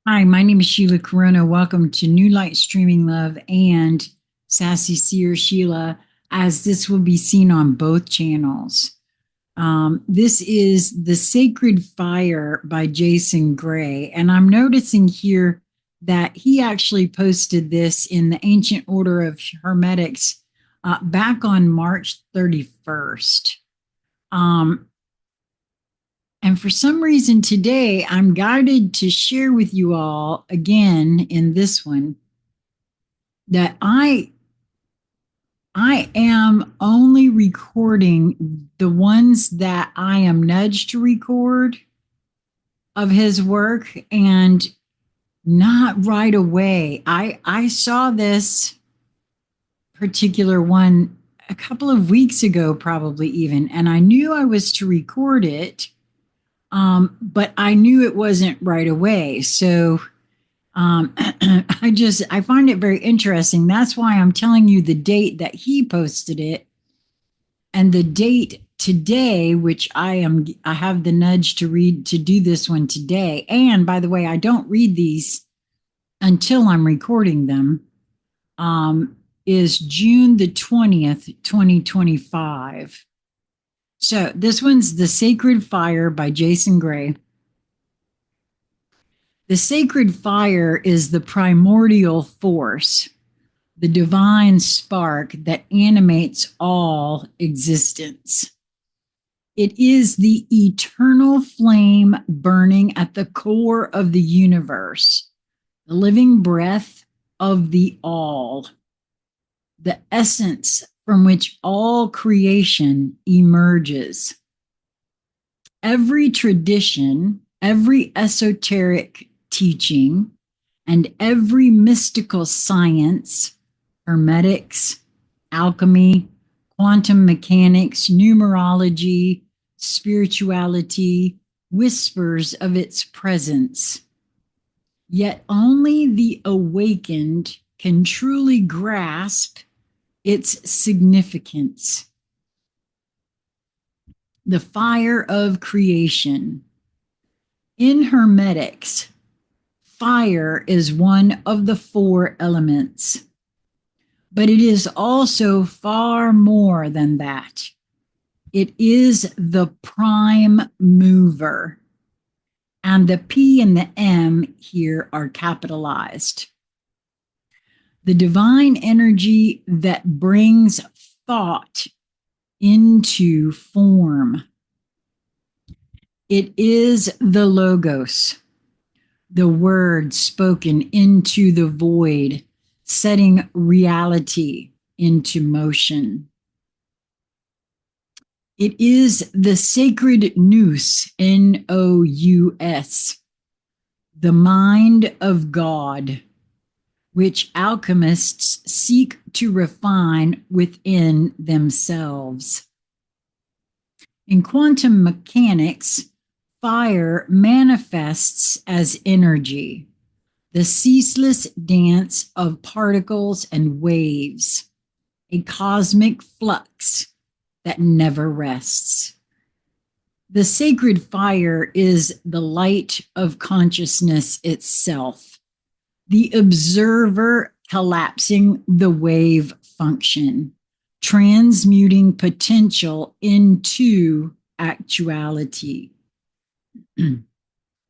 Hi, my name is Sheila Corona. Welcome to New Light Streaming Love and Sassy Seer Sheila, as this will be seen on both channels. This is The Sacred Fire by Jason Gray, and I'm noticing here that he actually posted this in the Ancient Order of Hermetics back on March 31st. And for some reason today, I'm guided to share with you all again in this one that I am only recording the ones that I am nudged to record of his work and not right away. I saw this particular one a couple of weeks ago, probably even, and I knew I was to record it. But I knew it wasn't right away. So I find it very interesting. That's why I'm telling you the date that he posted it and the date today, which I have the nudge to read, to do this one today. And by the way, I don't read these until I'm recording them, is June the 20th, 2025. So this one's The Sacred Fire by Jason Gray. The sacred fire is the primordial force, the divine spark that animates all existence. It is the eternal flame burning at the core of the universe, the living breath of the all, the essence from which all creation emerges. Every tradition, every esoteric teaching, and every mystical science, hermetics, alchemy, quantum mechanics, numerology, spirituality, whispers of its presence. Yet only the awakened can truly grasp its significance. The fire of creation. In hermetics, fire is one of the four elements, but it is also far more than that. It is the prime mover, and the P and the M here are capitalized. The divine energy that brings thought into form. It is the Logos, the word spoken into the void, setting reality into motion. It is the sacred nous, Nous, the mind of God, which alchemists seek to refine within themselves. In quantum mechanics, fire manifests as energy, the ceaseless dance of particles and waves, a cosmic flux that never rests. The sacred fire is the light of consciousness itself, the observer collapsing the wave function, transmuting potential into actuality. In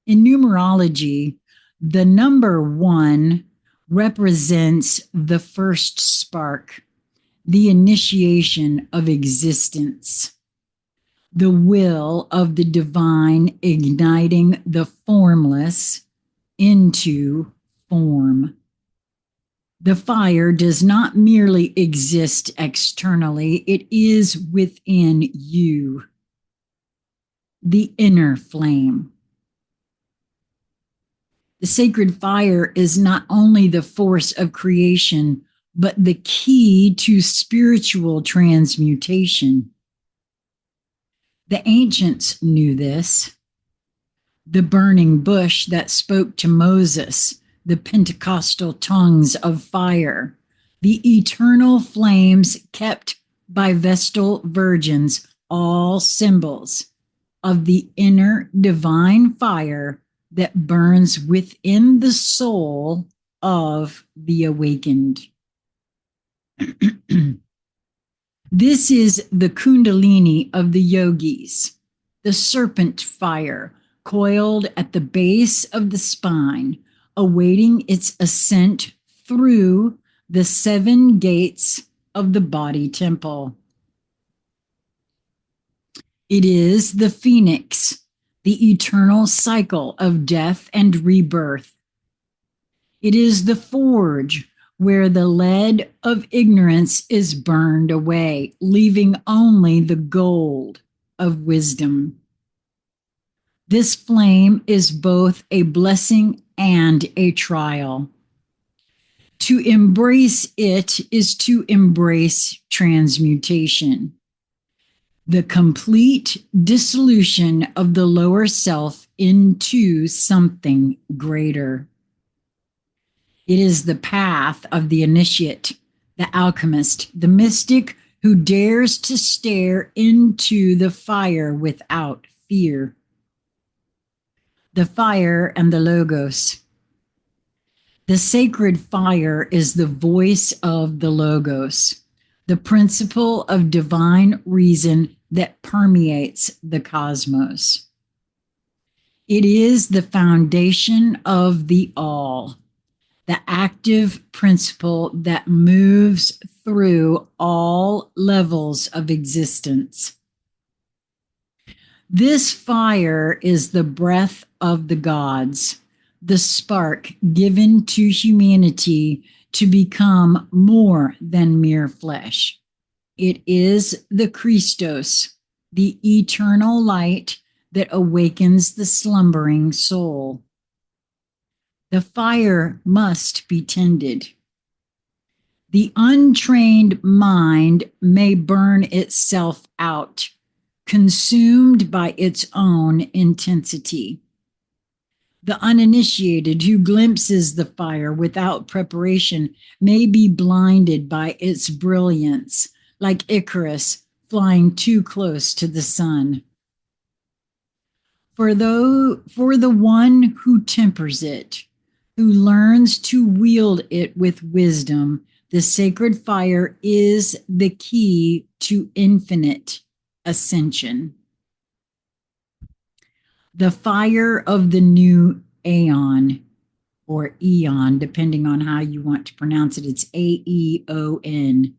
numerology, the number 1 represents the first spark, the initiation of existence, the will of the divine igniting the formless into form. The fire does not merely exist externally, it is within you. The inner flame. The sacred fire is not only the force of creation, but the key to spiritual transmutation. The ancients knew this. The burning bush that spoke to Moses, the Pentecostal tongues of fire, the eternal flames kept by Vestal virgins, all symbols of the inner divine fire that burns within the soul of the awakened. This is the Kundalini of the yogis, the serpent fire coiled at the base of the spine, awaiting its ascent through the 7 gates of the body temple. It is the phoenix, the eternal cycle of death and rebirth. It is the forge where the lead of ignorance is burned away, leaving only the gold of wisdom. This flame is both a blessing and a trial. To embrace it is to embrace transmutation, the complete dissolution of the lower self into something greater. It is the path of the initiate, the alchemist, the mystic who dares to stare into the fire without fear. The fire and the logos. The sacred fire is the voice of the logos, the principle of divine reason that permeates the cosmos. It is the foundation of the all, the active principle that moves through all levels of existence. This fire is the breath of the gods, the spark given to humanity to become more than mere flesh. It is the Christos, the eternal light that awakens the slumbering soul. The fire must be tended. The untrained mind may burn itself out, consumed by its own intensity. The uninitiated who glimpses the fire without preparation may be blinded by its brilliance, like Icarus flying too close to the sun. For the one who tempers it, who learns to wield it with wisdom, the sacred fire is the key to infinite ascension. The fire of the new aeon, or eon, depending on how you want to pronounce it. It's Aeon.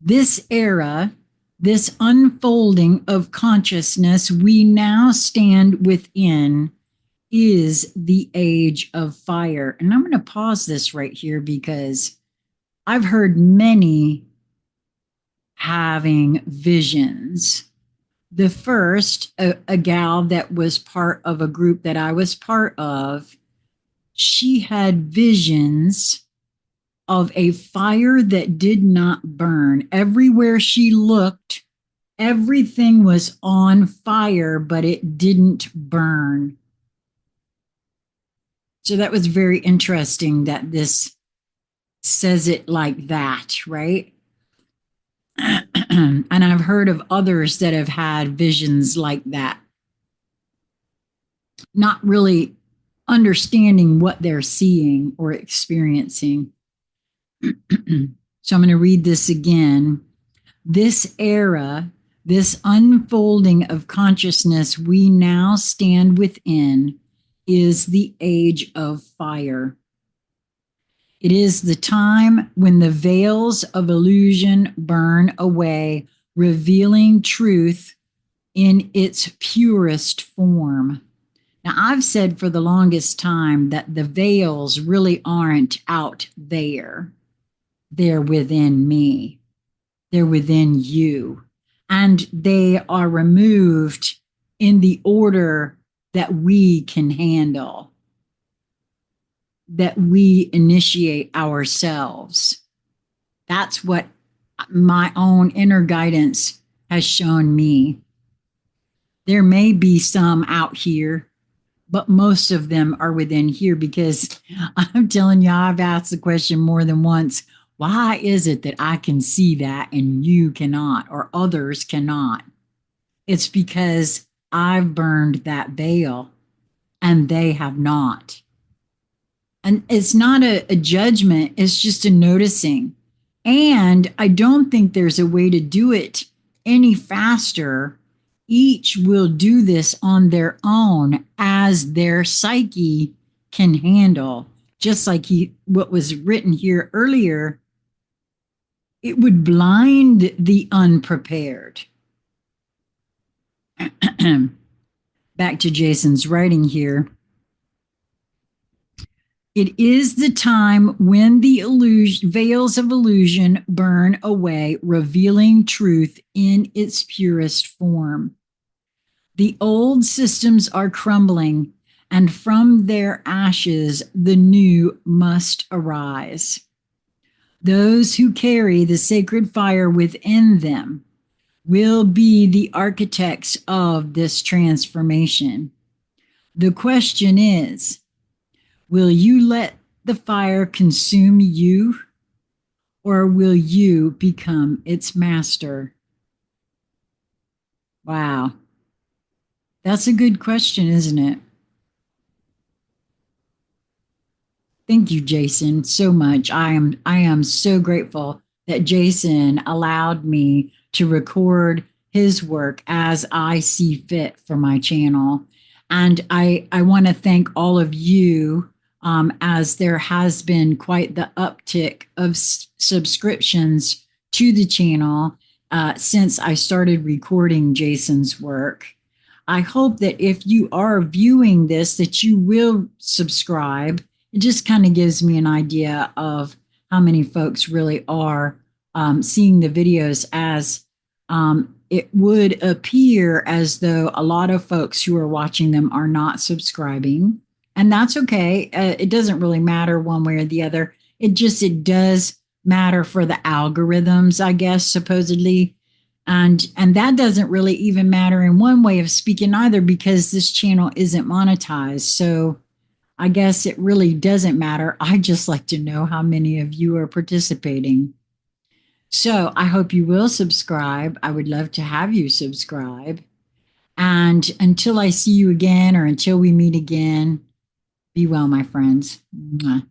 This era, this unfolding of consciousness we now stand within, is the age of fire. And I'm going to pause this right here because I've heard many having visions. The first, a gal that was part of a group that I was part of, she had visions of a fire that did not burn. Everywhere she looked, everything was on fire, but it didn't burn. So that was very interesting that this says it like that, right? And I've heard of others that have had visions like that, not really understanding what they're seeing or experiencing. So I'm going to read this again. This era, this unfolding of consciousness we now stand within, is the age of fire. It is the time when the veils of illusion burn away, revealing truth in its purest form. Now, I've said for the longest time that the veils really aren't out there. They're within me. They're within you. And they are removed in the order that we can handle, that we initiate ourselves. That's what my own inner guidance has shown me. There may be some out here, but most of them are within here, because I'm telling you, I've asked the question more than once, why is it that I can see that and you cannot, or others cannot? It's because I've burned that veil and they have not. And it's not a judgment, it's just a noticing. And I don't think there's a way to do it any faster. Each will do this on their own as their psyche can handle. Just like what was written here earlier, it would blind the unprepared. Back to Jason's writing here. It is the time when the veils of illusion burn away, revealing truth in its purest form. The old systems are crumbling, and from their ashes, the new must arise. Those who carry the sacred fire within them will be the architects of this transformation. The question is, will you let the fire consume you, or will you become its master? Wow. That's a good question, isn't it? Thank you, Jason, so much. I am so grateful that Jason allowed me to record his work as I see fit for my channel. And I want to thank all of you, as there has been quite the uptick of subscriptions to the channel since I started recording Jason's work. I hope that if you are viewing this, that you will subscribe. It just kind of gives me an idea of how many folks really are seeing the videos, as it would appear as though a lot of folks who are watching them are not subscribing. And that's okay. It doesn't really matter one way or the other. It does matter for the algorithms, I guess, supposedly. And that doesn't really even matter in one way of speaking either, because this channel isn't monetized. So I guess it really doesn't matter. I just like to know how many of you are participating. So I hope you will subscribe. I would love to have you subscribe. And until I see you again, or until we meet again, be well, my friends. Mwah.